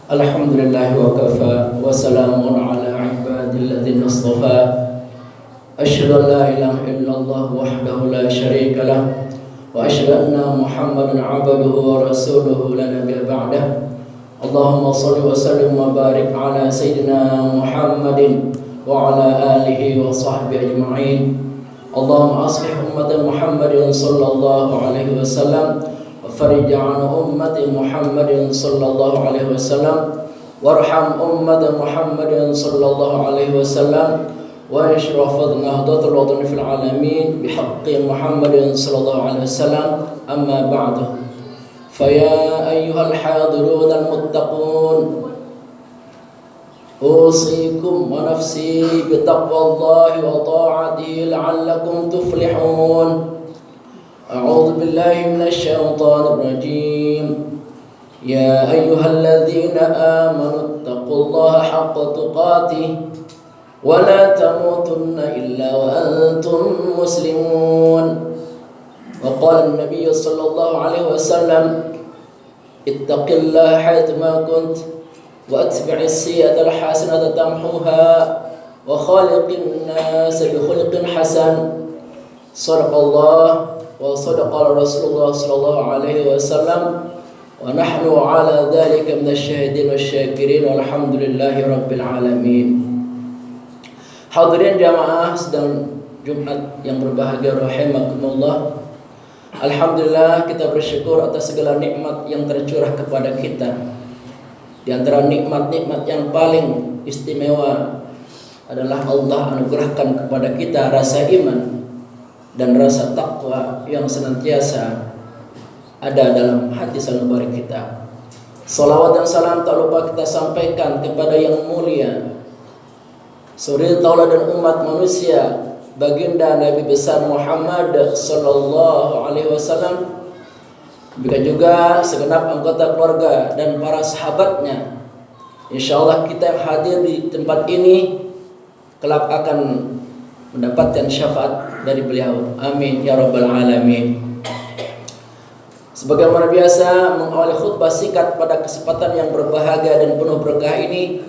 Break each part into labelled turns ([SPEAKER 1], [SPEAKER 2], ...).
[SPEAKER 1] Alhamdulillah wa kafa wa salamun ala ibadilladzi istafa. Asyhadu an la ilaha illallah wahdahu la syarika lah wa asyhadu anna Muhammadan 'abduhu wa rasuluhu la nabiyya ba'dah. Allahumma shalli wa sallim wa barik ala sayyidina Muhammadin wa ala alihi wa sahbihi ajma'in. Allahumma aslih ummata Muhammadin sallallahu alaihi wasallam فرج عن أمة محمد صلى الله عليه وسلم وارحم أمة محمد صلى الله عليه وسلم وانشر فضل نهضة الوطن في العالمين بحق محمد صلى الله عليه وسلم. أما بعد فيا أيها الحاضرون المتقون أوصيكم ونفسي بتقوى الله وطاعته لعلكم تفلحون. أعوذ بالله من الشيطان الرجيم. يا أيها الذين آمنوا اتقوا الله حق تقاته ولا تموتن إلا وأنتم مسلمون. وقال النبي صلى الله عليه وسلم اتق الله حيثما كنت وأتبع السيئة الحسنة تمحوها وخالق الناس بخلق حسن. صدق الله وصدق Rasulullah sallallahu alaihi wasallam wa nahnu ala dzalika minasyahidin wasyakirin walhamdulillahi rabbil alamin. Hadirin jamaah sedang Jumat yang berbahagia rahimakumullah. Alhamdulillah kita bersyukur atas segala nikmat yang tercurah kepada kita. Di antara nikmat-nikmat yang paling istimewa adalah Allah anugerahkan kepada kita rasa iman dan rasa takwa yang senantiasa ada dalam hati sanubari kita. Salawat dan salam tak lupa kita sampaikan kepada yang mulia, suri tauladan umat manusia, baginda Nabi besar Muhammad sallallahu alaihi wasallam, juga segenap anggota keluarga dan para sahabatnya. Insyaallah kita yang hadir di tempat ini kelak akan mendapatkan syafaat dari beliau. Amin ya rabbal alamin. Sebagaimana biasa mengawali khutbah singkat pada kesempatan yang berbahagia dan penuh berkah ini,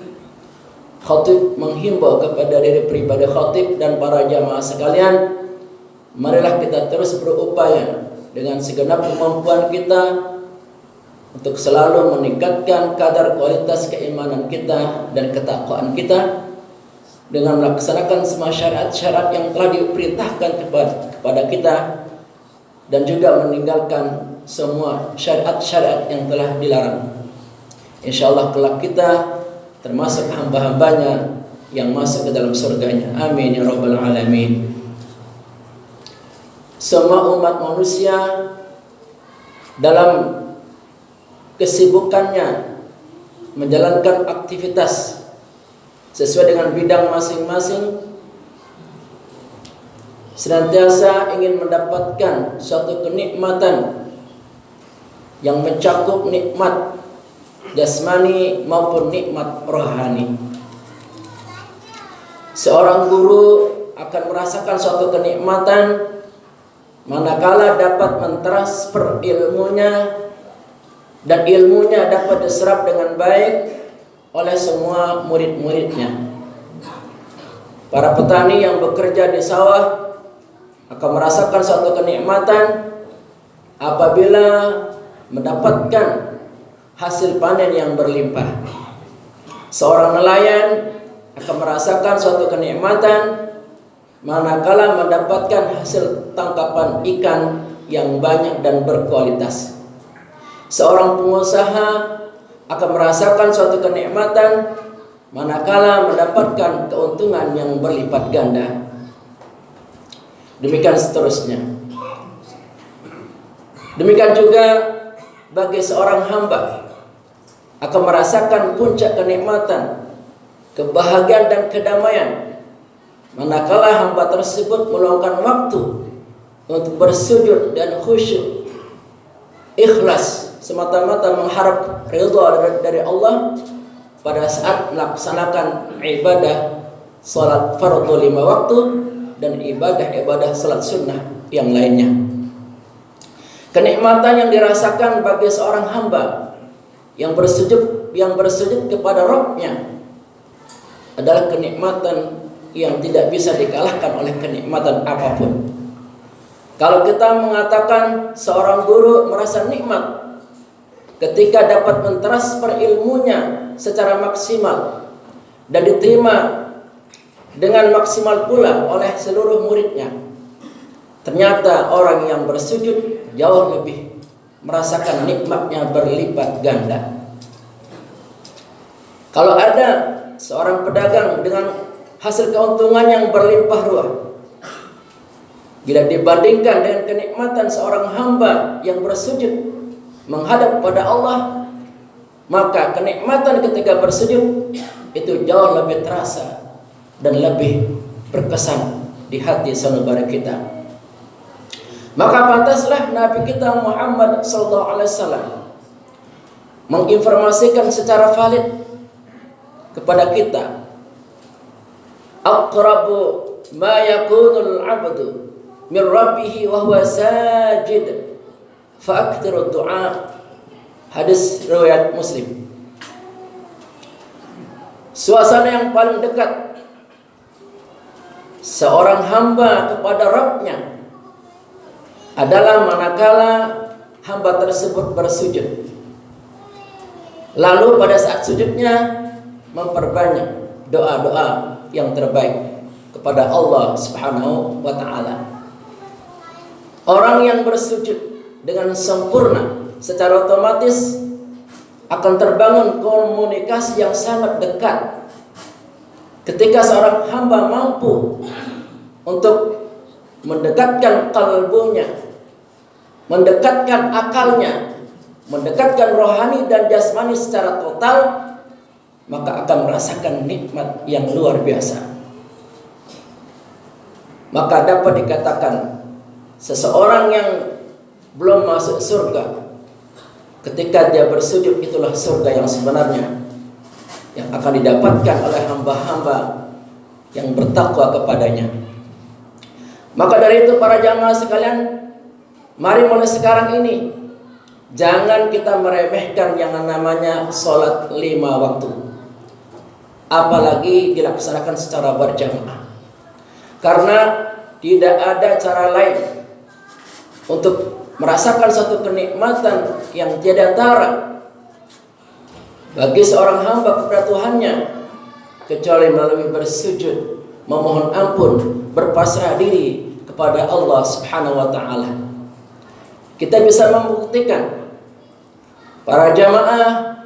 [SPEAKER 1] khatib menghimbau kepada diri pribadi khatib dan para jamaah sekalian, marilah kita terus berupaya dengan segenap kemampuan kita untuk selalu meningkatkan kadar kualitas keimanan kita dan ketakwaan kita dengan melaksanakan semua syariat-syariat yang telah diperintahkan kepada kita dan juga meninggalkan semua syariat-syariat yang telah dilarang. Insyaallah kelak kita termasuk hamba-hambanya yang masuk ke dalam surganya. Amin ya rabbal alamin. Semua umat manusia dalam kesibukannya menjalankan aktivitas sesuai dengan bidang masing-masing, senantiasa ingin mendapatkan suatu kenikmatan yang mencakup nikmat jasmani maupun nikmat rohani. Seorang guru akan merasakan suatu kenikmatan manakala dapat mentransfer ilmunya dan ilmunya dapat diserap dengan baik oleh semua murid-muridnya. Para petani yang bekerja di sawah akan merasakan suatu kenikmatan apabila mendapatkan hasil panen yang berlimpah. Seorang nelayan akan merasakan suatu kenikmatan manakala mendapatkan hasil tangkapan ikan yang banyak dan berkualitas. Seorang pengusaha akan merasakan suatu kenikmatan manakala mendapatkan keuntungan yang berlipat ganda. Demikian seterusnya. Demikian juga bagi seorang hamba akan merasakan puncak kenikmatan, kebahagiaan dan kedamaian manakala hamba tersebut meluangkan waktu untuk bersujud dan khusyuk, ikhlas semata-mata mengharap ridha dari Allah pada saat melaksanakan ibadah salat fardhu 5 waktu dan ibadah salat sunnah yang lainnya. Kenikmatan yang dirasakan bagi seorang hamba yang bersujud yang bersujud kepada Rabb-nya adalah kenikmatan yang tidak bisa dikalahkan oleh kenikmatan apapun. Kalau kita mengatakan seorang guru merasa nikmat ketika dapat mentransfer ilmunya secara maksimal dan diterima dengan maksimal pula oleh seluruh muridnya, ternyata orang yang bersujud jauh lebih merasakan nikmatnya berlipat ganda. Kalau ada seorang pedagang dengan hasil keuntungan yang berlimpah ruah, bila dibandingkan dengan kenikmatan seorang hamba yang bersujud menghadap pada Allah, maka kenikmatan ketika bersujud itu jauh lebih terasa dan lebih berkesan di hati sanubari kita. Maka pantaslah Nabi kita Muhammad SAW menginformasikan secara valid kepada kita, aqrabu ma yakunul 'abdu min rabbih wa huwa sajid fa'aktsiru du'a. Hadis riwayat Muslim. Suasana yang paling dekat seorang hamba kepada Rabb-nya adalah manakala hamba tersebut bersujud, lalu pada saat sujudnya memperbanyak doa-doa yang terbaik kepada Allah Subhanahu wa ta'ala. Orang yang bersujud dengan sempurna secara otomatis akan terbangun komunikasi yang sangat dekat. Ketika seorang hamba mampu untuk mendekatkan kalbunya, mendekatkan akalnya, mendekatkan rohani dan jasmani secara total, maka akan merasakan nikmat yang luar biasa. Maka dapat dikatakan seseorang yang belum masuk surga, ketika dia bersujud, itulah surga yang sebenarnya yang akan didapatkan oleh hamba-hamba yang bertakwa kepadanya. Maka dari itu para jamaah sekalian, mari mulai sekarang ini jangan kita meremehkan yang namanya sholat 5 waktu, apalagi dilaksanakan secara berjamaah, karena tidak ada cara lain untuk merasakan satu kenikmatan yang tiada tara bagi seorang hamba kepada Tuhannya kecuali melalui bersujud, memohon ampun, berpasrah diri kepada Allah Subhanahu wa ta'ala. Kita bisa membuktikan para jamaah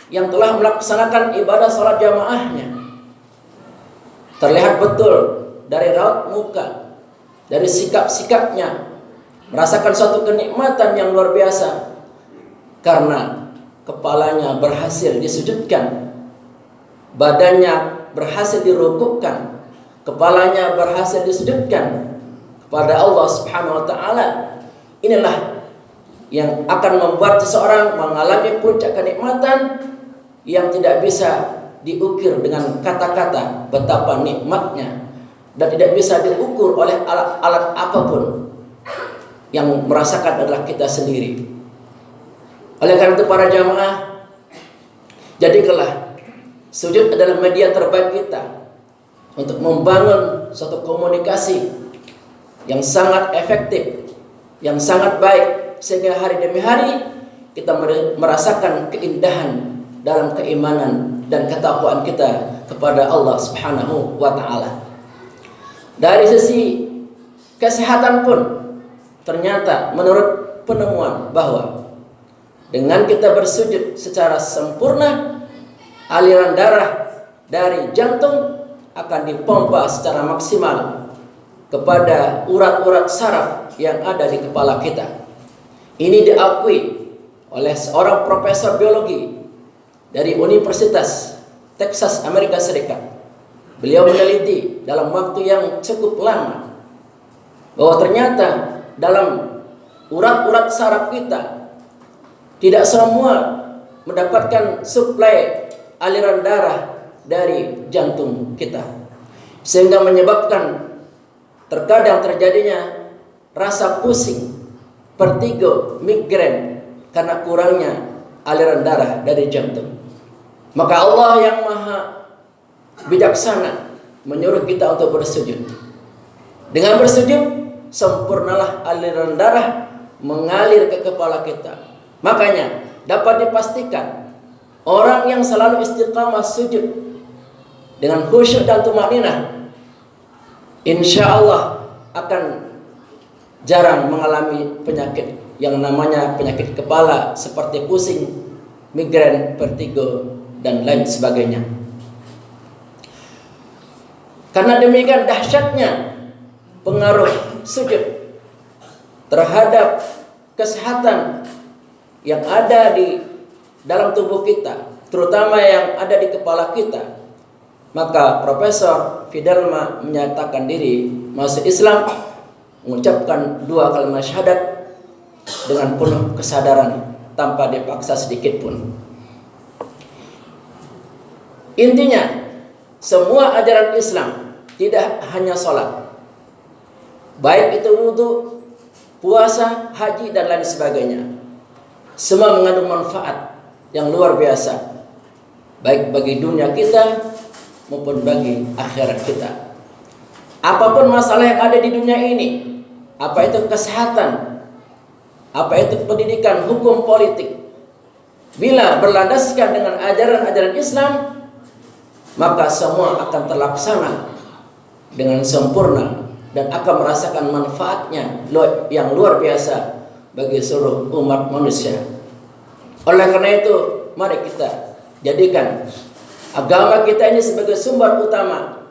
[SPEAKER 1] yang telah melaksanakan ibadah salat jamaahnya terlihat betul dari raut muka, dari sikap-sikapnya, merasakan suatu kenikmatan yang luar biasa karena kepalanya berhasil disujudkan, badannya berhasil dirukukkan, kepalanya berhasil disujudkan kepada Allah Subhanahu wa ta'ala. Inilah yang akan membuat seseorang mengalami puncak kenikmatan yang tidak bisa diukir dengan kata-kata betapa nikmatnya, dan tidak bisa diukur oleh alat-alat apapun. Yang merasakan adalah kita sendiri. Oleh karena itu para jamaah, jadikanlah sujud adalah media terbaik kita untuk membangun suatu komunikasi yang sangat efektif, yang sangat baik, sehingga hari demi hari kita merasakan keindahan dalam keimanan dan ketakwaan kita kepada Allah Subhanahu wa ta'ala. Dari sisi kesehatan pun ternyata menurut penemuan bahwa dengan kita bersujud secara sempurna, aliran darah dari jantung akan dipompa secara maksimal kepada urat-urat saraf yang ada di kepala kita. Ini diakui oleh seorang profesor biologi dari Universitas Texas, Amerika Serikat. Beliau meneliti dalam waktu yang cukup lama bahwa ternyata dalam urat-urat saraf kita tidak semua mendapatkan suplai aliran darah dari jantung kita, sehingga menyebabkan terkadang terjadinya rasa pusing, vertigo, migrain karena kurangnya aliran darah dari jantung. Maka Allah yang maha bijaksana menyuruh kita untuk bersujud. Dengan bersujud, sempurnalah aliran darah mengalir ke kepala kita. Makanya dapat dipastikan orang yang selalu istiqamah sujud dengan khusyuk dan tumakninah, insya Allah akan jarang mengalami penyakit yang namanya penyakit kepala seperti pusing, migrain, vertigo, dan lain sebagainya. Karena demikian dahsyatnya pengaruh sujud terhadap kesehatan yang ada di dalam tubuh kita, terutama yang ada di kepala kita, maka Profesor Fidelma menyatakan diri masuk Islam, mengucapkan 2 kalimat syahadat dengan penuh kesadaran tanpa dipaksa sedikit pun. Intinya, semua ajaran Islam tidak hanya sholat, baik itu wudhu, puasa, haji, dan lain sebagainya, semua mengandung manfaat yang luar biasa, baik bagi dunia kita maupun bagi akhirat kita. Apapun masalah yang ada di dunia ini, apa itu kesehatan, apa itu pendidikan, hukum, politik, bila berlandaskan dengan ajaran-ajaran Islam, maka semua akan terlaksana dengan sempurna dan akan merasakan manfaatnya yang luar biasa bagi seluruh umat manusia. Oleh karena itu, mari kita jadikan agama kita ini sebagai sumber utama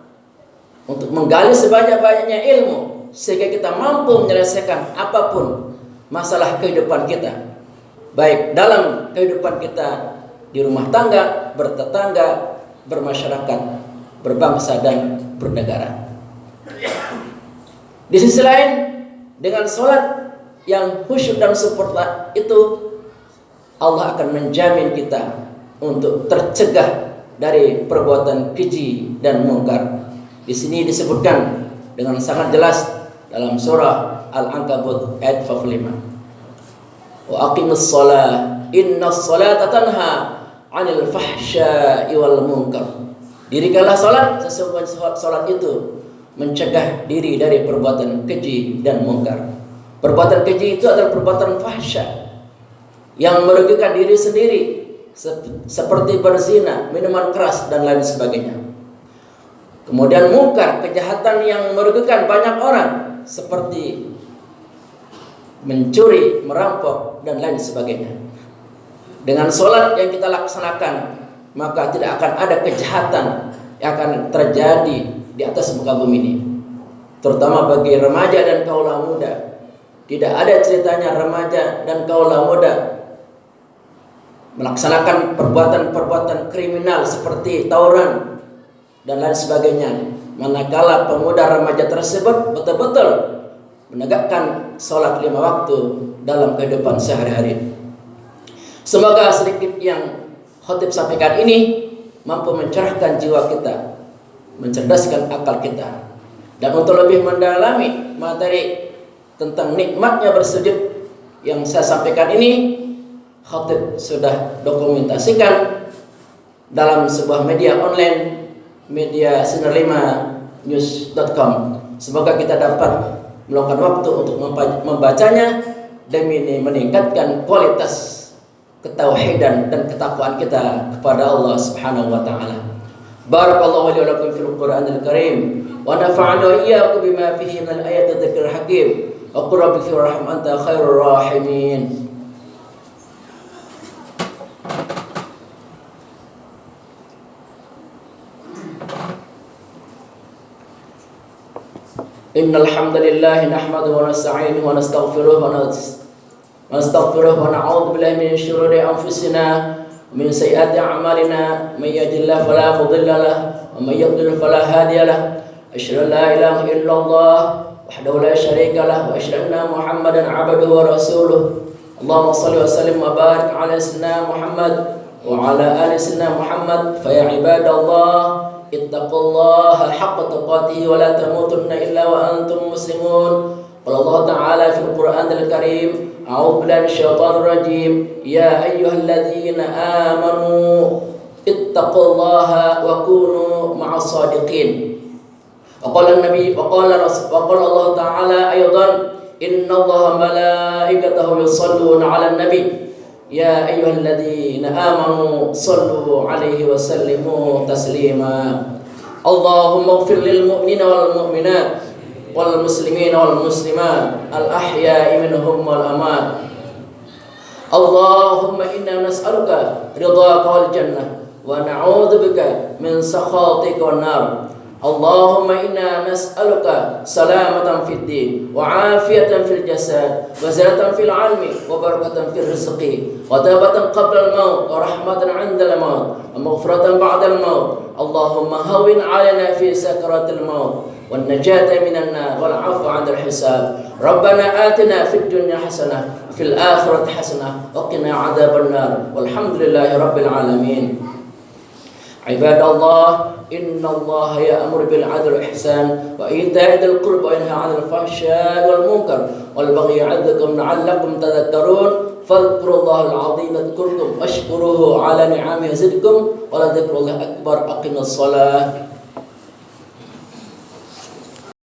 [SPEAKER 1] untuk menggali sebanyak-banyaknya ilmu, sehingga kita mampu menyelesaikan apapun masalah kehidupan kita, baik dalam kehidupan kita di rumah tangga, bertetangga, bermasyarakat, berbangsa, dan bernegara. Di sisi lain, dengan sholat yang khusyuk dan sempurna itu, Allah akan menjamin kita untuk tercegah dari perbuatan keji dan mungkar. Di sini disebutkan dengan sangat jelas dalam surah Al-Ankabut ayat 45. Wa aqimus shalah innas salata tanha 'anil fahsya'i wal munkar. Dirikanlah salat, sesungguhnya salat itu mencegah diri dari perbuatan keji dan mungkar. Perbuatan keji itu adalah perbuatan fahsya yang merugikan diri sendiri, seperti berzina, minuman keras, dan lain sebagainya. Kemudian mungkar, kejahatan yang merugikan banyak orang, seperti mencuri, merampok, dan lain sebagainya. Dengan sholat yang kita laksanakan, maka tidak akan ada kejahatan yang akan terjadi di atas muka bumi ini, terutama bagi remaja dan kaula muda. Tidak ada ceritanya remaja dan kaula muda melaksanakan perbuatan-perbuatan kriminal seperti tawuran dan lain sebagainya, manakala pemuda remaja tersebut betul-betul menegakkan sholat 5 waktu dalam kehidupan sehari-hari. Semoga sedikit yang khotib sampaikan ini mampu mencerahkan jiwa kita, mencerdaskan akal kita. Dan untuk lebih mendalami materi tentang nikmatnya bersujud yang saya sampaikan ini, khotib sudah dokumentasikan dalam sebuah media online, media sinar5news.com. Semoga kita dapat meluangkan waktu untuk membacanya demi meningkatkan kualitas ketauhidan dan ketakwaan kita kepada Allah Subhanahu wa taala. Barakallahu li wa lakum fil Qur'anil Karim wa nafa'ana wa iyyakum bima fihi min ayati dzikril hakim. Wa qur rabbi firham anta khairur rahimin. Innal hamdalillah nahmaduhu wa nasta'inuhu wa nastaghfiruh wa na'udzu billahi min syururi anfusina min sayyiati a'malina may yahdihillahu fala mudilla lahu wa may yudlil fala hadiya lahu asyhadu an la ilaha illallah wahdahu la syarika lahu wa asyhadu anna Muhammadan 'abduhu wa rasuluh. Allahumma shalli wa sallim wa barik 'ala sayyidina Muhammad wa 'ala ali sayyidina Muhammad. Fa ya ibadallah ittaqullaha haqqa tuqatih wa la tamutunna illa wa antum muslimun. Qala Allah ta'ala fil Qur'anil Karim, a'udzu billahi minasyaitonir rajim, ya ayyuhalladzina amanu ittaqullaha wa kunu ma'as shadiqin. Waqala Allah Ta'ala aydan inna Allaha malaikatahu yusalluna 'alan nabi ya ayyuhalladzina amanu sallu 'alaihi wa sallimu taslima. Allahumma ighfir lil mu'minina wal mu'minat wal muslimina wal muslimat al ahya'i minhum wal amwat. Allahumma inna nas'aluka ridhaka wal jannah wa na'udzubika min sakhatika wan nar. Allahumma inna nas'aluka salamatan fid din wa afiyatan fil jasad wa ziyadatan fil ilmi wa barakatan fil rizqi wa tawbatan qabla al maut wa rahmatan 'inda al maut wa maghfiratan ba'da al maut. Allahumma hawwin 'alaina fi sakaratil maut wan najata minan nar wal 'afwa 'inda al hisab. Rabbana atina fid dunya hasanah fil akhirati hasanah wa qina 'adzaban nar. Walhamdulillahi rabbil alamin. Ibadallah, innallaha ya'muru bil 'adli wal ihsan wa ita'i dzil qurba wa yanha 'anil fahsya'i wal munkar wal baghi ya'idhukum la'allakum tadhakkarun. Fadhkurullahal 'azim yadhkurkum washkuruhu 'ala ni'amihi yazidkum wa la dzikrullahi akbar. Aqimus shalah.